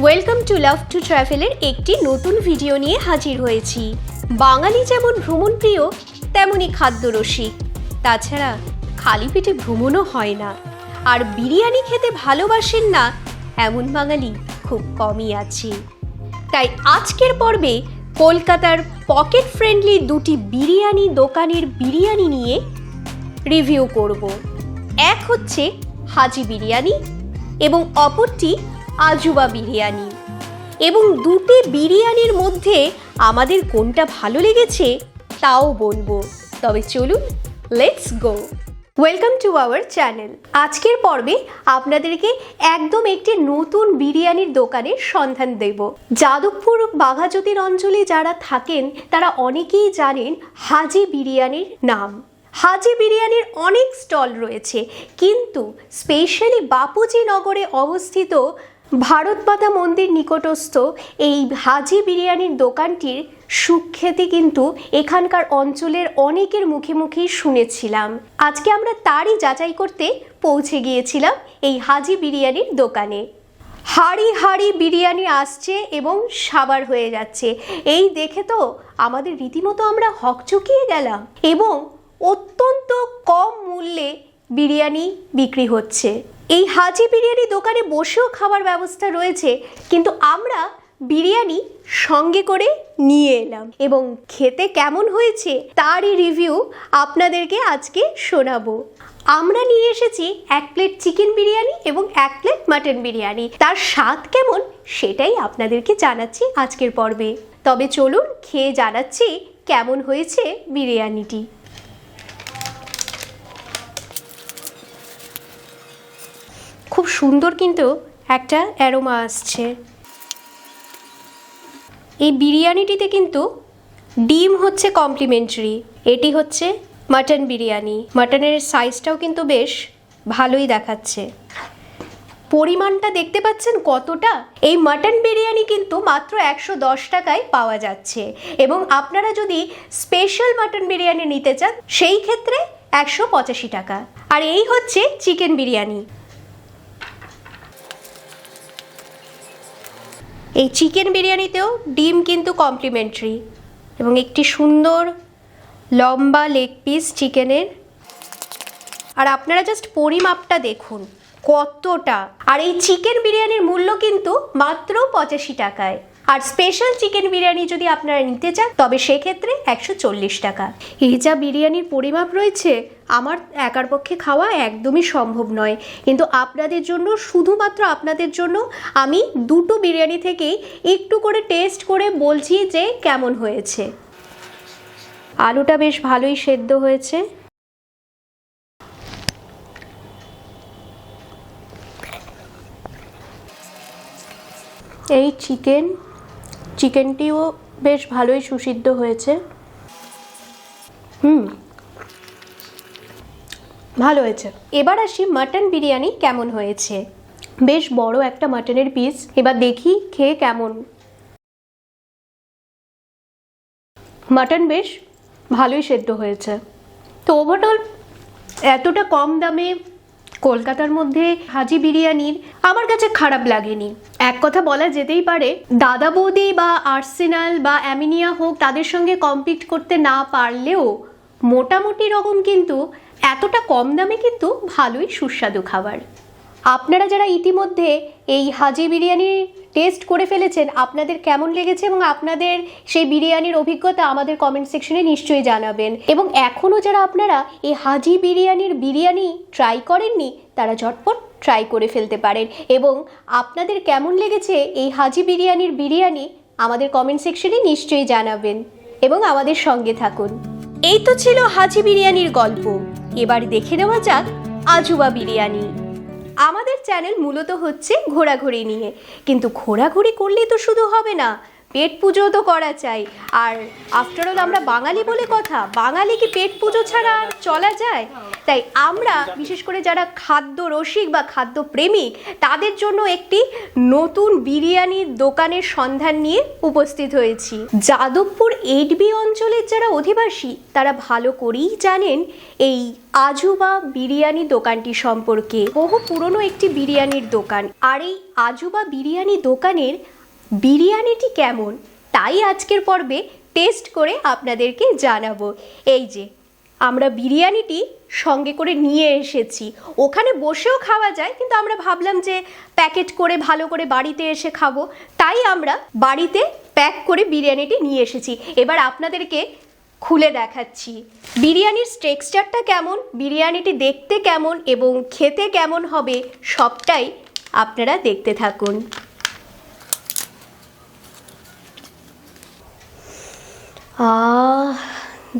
Welcome to love to ট্রাভেলের একটি নতুন ভিডিও নিয়ে হাজির হয়েছি। বাঙালি যেমন ভ্রমণপ্রিয় তেমনই খাদ্যরসিক। তাছাড়া খালি পেটে ভ্রমণও হয় না। আর বিরিয়ানি খেতে ভালোবাসেন না এমন বাঙালি খুব কমই আছে। তাই আজকের পর্বে কলকাতার পকেট ফ্রেন্ডলি দুটি বিরিয়ানি দোকানের বিরিয়ানি নিয়ে রিভিউ করব। এক হচ্ছে হাজি বিরিয়ানি এবং অপরটি আজুবা বিরিয়ানি। এবং দুটি বিরিয়ানির মধ্যে আমাদের কোনটা ভালো লেগেছে তাও বলবো। তবে চলুন, let's go. Welcome to our channel. আজকের পর্বে আপনাদেরকে একদম একটি নতুন বিরিয়ানির দোকানের সন্ধান দেব। যাদবপুর বাঘাযতীন অঞ্চলে যারা থাকেন তারা অনেকেই জানেন হাজি বিরিয়ানির নাম। হাজি বিরিয়ানির অনেক স্টল রয়েছে, কিন্তু স্পেশালি বাপুজি নগরে অবস্থিত ভারতমাতা মন্দির নিকটস্থ এই হাজি বিরিয়ানির দোকানটির সুখ্যাতি কিন্তু এখানকার অঞ্চলের অনেকের মুখে মুখেই শুনেছিলাম। আজকে আমরা তারই যাচাই করতে পৌঁছে গিয়েছিলাম এই হাজি বিরিয়ানির দোকানে। হাড়ি হাড়ি বিরিয়ানি আসছে এবং সাবার হয়ে যাচ্ছে, এই দেখে তো আমাদের রীতিমতো আমরা হকচকিয়ে গেলাম। এবং অত্যন্ত কম মূল্যে বিরিয়ানি বিক্রি হচ্ছে। এই হাজি বিরিয়ানি দোকানে বসেও খাবার ব্যবস্থা রয়েছে, কিন্তু আমরা বিরিয়ানি সঙ্গে করে নিয়ে এলাম এবং খেতে কেমন হয়েছে তারই রিভিউ আপনাদেরকে আজকে শোনাবো। আমরা নিয়ে এসেছি 1 প্লেট চিকেন বিরিয়ানি এবং 1 প্লেট মাটন বিরিয়ানি। তার স্বাদ কেমন সেটাই আপনাদেরকে জানাচ্ছি আজকের পর্বে। তবে চলুন খেয়ে জানাচ্ছি কেমন হয়েছে বিরিয়ানিটি। খুব সুন্দর কিন্তু একটা অ্যারোমা আসছে। এই বিরিয়ানিটিতে কিন্তু ডিম হচ্ছে কমপ্লিমেন্টারি। এটি হচ্ছে মাটন বিরিয়ানি। মাটনের সাইজটাও কিন্তু বেশ ভালোই দেখাচ্ছে। পরিমাণটা দেখতে পাচ্ছেন কতটা। এই মাটন বিরিয়ানি কিন্তু মাত্র 110 টাকায় পাওয়া যাচ্ছে, এবং আপনারা যদি স্পেশাল মাটন বিরিয়ানি নিতে চান সেই ক্ষেত্রে 185 টাকা। আর এই হচ্ছে চিকেন বিরিয়ানি। এই চিকেন বিরিয়ানিতেও ডিম কিন্তু কমপ্লিমেন্টারি এবং একটি সুন্দর লম্বা লেগ পিস চিকেনের। আর আপনারা জাস্ট পরিমাপটা দেখুন কতটা। আর এই চিকেন বিরিয়ানির মূল্য কিন্তু মাত্র 85 টাকায়। আর স্পেশাল চিকেন বিরিয়ানি যদি আপনারা নিতে চান তবে সেক্ষেত্রে 140 টাকা। এই যা বিরিয়ানির পরিমাপ রয়েছে আমার একার পক্ষে খাওয়া একদমই সম্ভব নয়, কিন্তু আপনাদের জন্য, শুধুমাত্র আপনাদের জন্য আমি দুটো বিরিয়ানি থেকেই একটু করে টেস্ট করে বলছি যে কেমন হয়েছে। আলুটা বেশ ভালোই সেদ্ধ হয়েছে। এই চিকেনটিও বেশ ভালোই সুসিদ্ধ হয়েছে। ভালো হয়েছে। এবার আসি মাটন বিরিয়ানি কেমন হয়েছে। বেশ বড় একটা মাটনের পিস। এবার দেখি খেয়ে কেমন। মাটন বেশ ভালোই সেদ্ধ হয়েছে। তো ওভারঅল এতটা কম দামে কলকাতার মধ্যে হাজি বিরিয়ানির আমার কাছে খারাপ লাগেনি। এক কথা বলা যেতেই পারে, দাদা বৌদি বা আর্সেনাল বা অ্যামিনিয়া হোক তাদের সঙ্গে কম্পিট করতে না পারলেও মোটামুটি রকম কিন্তু এতটা কম দামে কিন্তু ভালোই সুস্বাদু খাবার। আপনারা যারা ইতিমধ্যে এই হাজি বিরিয়ানি টেস্ট করে ফেলেছেন, আপনাদের কেমন লেগেছে এবং আপনাদের সেই বিরিয়ানির অভিজ্ঞতা আমাদের কমেন্ট সেকশনে নিশ্চয়ই জানাবেন। এবং এখনও যারা আপনারা এই হাজি বিরিয়ানির বিরিয়ানি ট্রাই করেননি তারা ঝটপট ট্রাই করে ফেলতে পারেন। এবং আপনাদের কেমন লেগেছে এই হাজি বিরিয়ানির বিরিয়ানি আমাদের কমেন্ট সেকশনে নিশ্চয়ই জানাবেন এবং আমাদের সঙ্গে থাকুন। এই তো ছিল হাজি বিরিয়ানির গল্প। এবার দেখে নেওয়া যাক আজুবা বিরিয়ানি। আমাদের চ্যানেল মূলত হচ্ছে ঘোরাঘুরি নিয়ে, কিন্তু ঘোরাঘুরি করলেই তো শুধু হবে না, পেট পুজো তো করা চাই। আর আফটার অল আমরা বাঙালি বলে কথা, বাঙালি কি পেট পুজো ছাড়া আর চলা যায়? তাই আমরা বিশেষ করে যারা খাদ্য রসিক বা খাদ্য প্রেমিক তাদের জন্য একটি নতুন বিরিয়ানির দোকানের সন্ধান নিয়ে উপস্থিত হয়েছি। যাদবপুর 8B অঞ্চলের যারা অধিবাসী তারা ভালো করেই জানেন এই আজুবা বিরিয়ানি দোকানটি সম্পর্কে। বহু পুরনো একটি বিরিয়ানির দোকান, আর এই আজুবা বিরিয়ানি দোকানের বিরিয়ানিটি কেমন তাই আজকের পর্বে টেস্ট করে আপনাদেরকে জানাবো। এই যে আমরা বিরিয়ানিটি সঙ্গে করে নিয়ে এসেছি, ওখানে বসেও খাওয়া যায়, কিন্তু আমরা ভাবলাম যে প্যাকেট করে ভালো করে বাড়িতে এসে খাবো, তাই আমরা বাড়িতে প্যাক করে বিরিয়ানিটি নিয়ে এসেছি। এবার আপনাদেরকে খুলে দেখাচ্ছি বিরিয়ানির টেক্সচারটা কেমন, বিরিয়ানিটি দেখতে কেমন এবং খেতে কেমন হবে সবটাই আপনারা দেখতে থাকুন।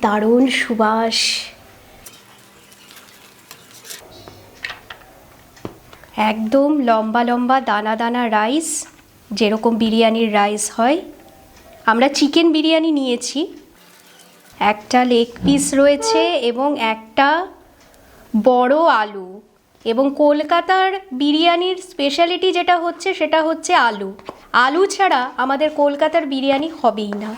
দারুণ সুবাস। একদম লম্বা লম্বা দানা দানা রাইস, যেরকম বিরিয়ানির রাইস হয়। আমরা চিকেন বিরিয়ানি নিয়েছি, একটা লেগ পিস রয়েছে এবং একটা বড় আলু। এবং কলকাতার বিরিয়ানির স্পেশালিটি যেটা হচ্ছে সেটা হচ্ছে আলু। আলু ছাড়া আমাদের কলকাতার বিরিয়ানি হবেই না।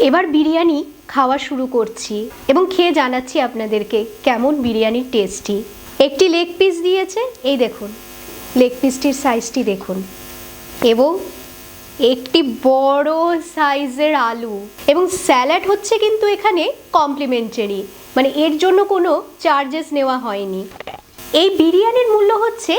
এবার বিরিয়ানি খাওয়া শুরু করছি এবং খেয়ে জানাচ্ছি আপনাদেরকে কেমন বিরিয়ানির টেস্টি। একটি লেগ পিস দিয়েছে, এই দেখুন লেগ পিসটির সাইজটি দেখুন, এবং একটি বড় সাইজের আলু, এবং স্যালাড হচ্ছে কিন্তু এখানে কমপ্লিমেন্টারি, মানে এর জন্য কোনো চার্জেস নেওয়া হয়নি। এই বিরিয়ানির মূল্য হচ্ছে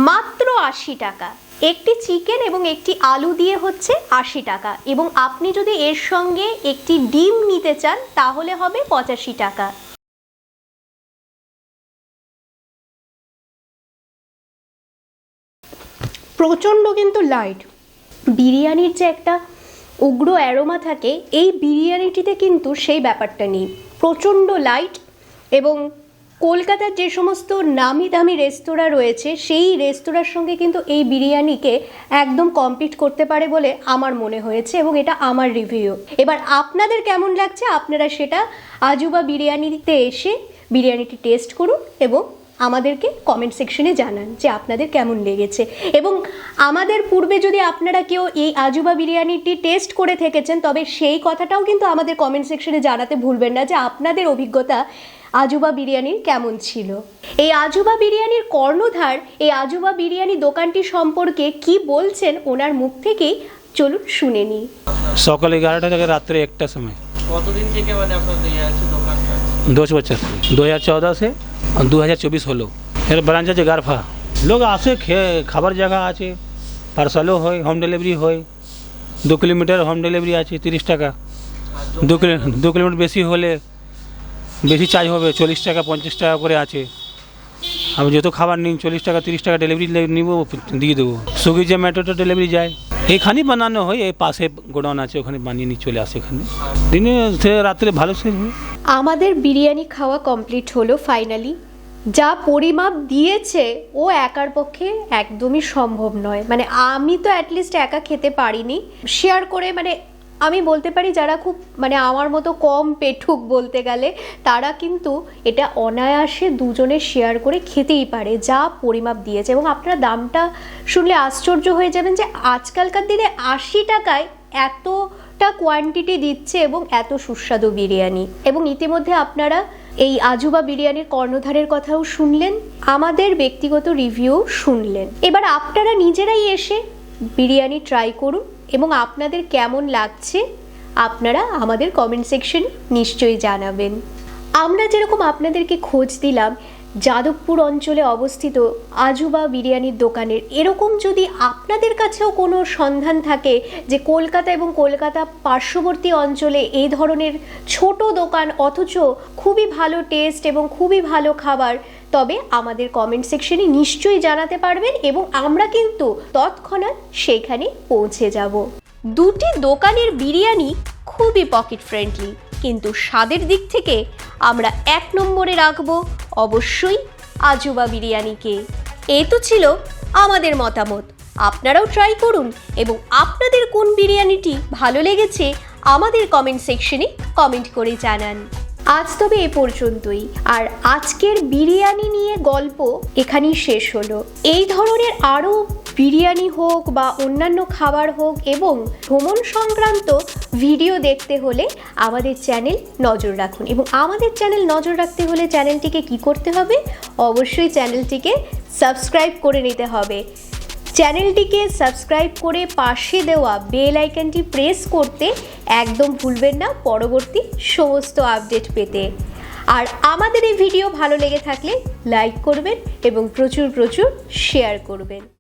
মাত্র 80 টাকা। একটি চিকেন এবং একটি আলু দিয়ে হচ্ছে 80 টাকা, এবং আপনি যদি এর সঙ্গে একটি ডিম নিতে চান তাহলে হবে 85 টাকা। প্রচণ্ড কিন্তু লাইট। বিরিয়ানির যে একটা উগ্র অ্যারোমা থাকে, এই বিরিয়ানিটিতে কিন্তু সেই ব্যাপারটা নেই। প্রচণ্ড লাইট, এবং কলকাতার যে সমস্ত নামি দামি রেস্তোরাঁ রয়েছে সেই রেস্তোরাঁর সঙ্গে কিন্তু এই বিরিয়ানিকে একদম কম্পিট করতে পারে বলে আমার মনে হয়েছে, এবং এটা আমার রিভিউ। এবার আপনাদের কেমন লাগছে আপনারা সেটা আজুবা বিরিয়ানিতে এসে বিরিয়ানিটি টেস্ট করুন এবং আমাদেরকে কমেন্ট সেকশনে জানান যে আপনাদের কেমন লেগেছে। এবং আমাদের পূর্বে যদি আপনারা কেউ এই আজুবা বিরিয়ানিটি টেস্ট করে থেকেছেন তবে সেই কথাটাও কিন্তু আমাদের কমেন্ট সেকশনে জানাতে ভুলবেন না যে আপনাদের অভিজ্ঞতা আজুবা বিরিয়ানির কেমন ছিল। এই আজুবা বিরিয়ানির কর্ণধার এই আজুবা বিরিয়ানি দোকানটি সম্পর্কে কি বলছেন ওনার মুখ থেকেই চলুন শুনে নিই। সকাল 11টা থেকে রাত্রে 1টার সময়। কতদিন থেকে মানে আপনাদের এই আছে দোকানটা? 10 বছর থেকে, 2014 से 2024 হলো। এর ব্রাঞ্চ আছে গারফা। লোক আসে, খাবার জায়গা আছে, পার্সেলও হয়, হোম ডেলিভারি হয়। 2 কিলোমিটার হোম ডেলিভারি আছে 30 টাকা। 2 কিলোমিটার বেশি হলে বেশি চার্জ হবে, 40 টাকা 50 টাকা করে আছে। আমি যত খাবার নিন 40 টাকা 30 টাকা ডেলিভারি নিব, দিয়ে দেবো। সুইগি জোম্যাটোতে ডেলিভারি যায়। এখানেই বানানো হয়, এই পাশে গোডাউন আছে, ওখানে বানিয়ে নিয়ে চলে আসে এখানে। দিনে রাত্রে ভালো সেল হয়। আমাদের বিরিয়ানি খাওয়া কমপ্লিট হলো ফাইনালি। যা পরিমাপ দিয়েছে ও একার পক্ষে একদমই সম্ভব নয়, মানে আমি তো অ্যাটলিস্ট একা খেতে পারিনি। শেয়ার করে, মানে আমি বলতে পারি যারা খুব মানে আমার মতো কম পেটুক বলতে গেলে তারা কিন্তু এটা অনায়াসে দুজনে শেয়ার করে খেতেই পারে, যা পরিমাপ দিয়েছে। এবং আপনারা দামটা শুনলে আশ্চর্য হয়ে যাবেন যে আজকালকার দিনে 80 টাকায় এতটা কোয়ান্টিটি দিচ্ছে এবং এত সুস্বাদু বিরিয়ানি। এবং ইতিমধ্যে আপনারা এই আজুবা বিরিয়ানির কর্ণধারের কথাও শুনলেন, আমাদের ব্যক্তিগত রিভিউ শুনলেন। এবার আপনারা নিজেরাই এসে বিরিয়ানি ট্রাই করুন এবং আপনাদের কেমন লাগছে আপনারা আমাদের কমেন্ট সেকশন নিশ্চয়ই জানাবেন। আমরা যেরকম আপনাদেরকে খোঁজ দিলাম যাদবপুর অঞ্চলে অবস্থিত আজুবা বিরিয়ানির দোকানের এরকম যদি আপনাদের কাছেও কোনো সন্ধান থাকে যে কলকাতা এবং কলকাতা পার্শ্ববর্তী অঞ্চলে এই ধরনের ছোট দোকান অথচ খুবই ভালো টেস্ট এবং খুবই ভালো খাবার, তবে আমাদের কমেন্ট সেকশনে নিশ্চয়ই জানাতে পারবেন এবং আমরা কিন্তু তৎক্ষণাৎ সেখানে পৌঁছে যাব। দুটি দোকানের বিরিয়ানি খুবই পকেট ফ্রেন্ডলি, কিন্তু স্বাদের দিক থেকে আমরা 1 নম্বরে রাখবো অবশ্যই আজুবা বিরিয়ানিকে। এই তো ছিল আমাদের মতামত, আপনারাও ট্রাই করুন এবং আপনাদের কোন বিরিয়ানিটি ভালো লেগেছে আমাদের কমেন্ট সেকশনে কমেন্ট করে জানান। আজ তবে এ পর্যন্তই, আর আজকের বিরিয়ানি নিয়ে গল্প এখানেই শেষ হলো। এই ধরনের আরও বিরিয়ানি হোক বা অন্যান্য খাবার হোক এবং ভ্রমণ সংক্রান্ত ভিডিও দেখতে হলে আমাদের চ্যানেল নজর রাখুন, এবং আমাদের চ্যানেল নজর রাখতে হলে চ্যানেলটিকে কি করতে হবে? অবশ্যই চ্যানেলটিকে সাবস্ক্রাইব করে নিতে হবে। চ্যানেলটিকে সাবস্ক্রাইব করে পাশে দেওয়া বেল আইকনটি প্রেস করতে একদম ভুলবেন না পরবর্তী সমস্ত আপডেট পেতে। আর আমাদের এই ভিডিও ভালো লেগে থাকলে লাইক করবেন এবং প্রচুর শেয়ার করবেন।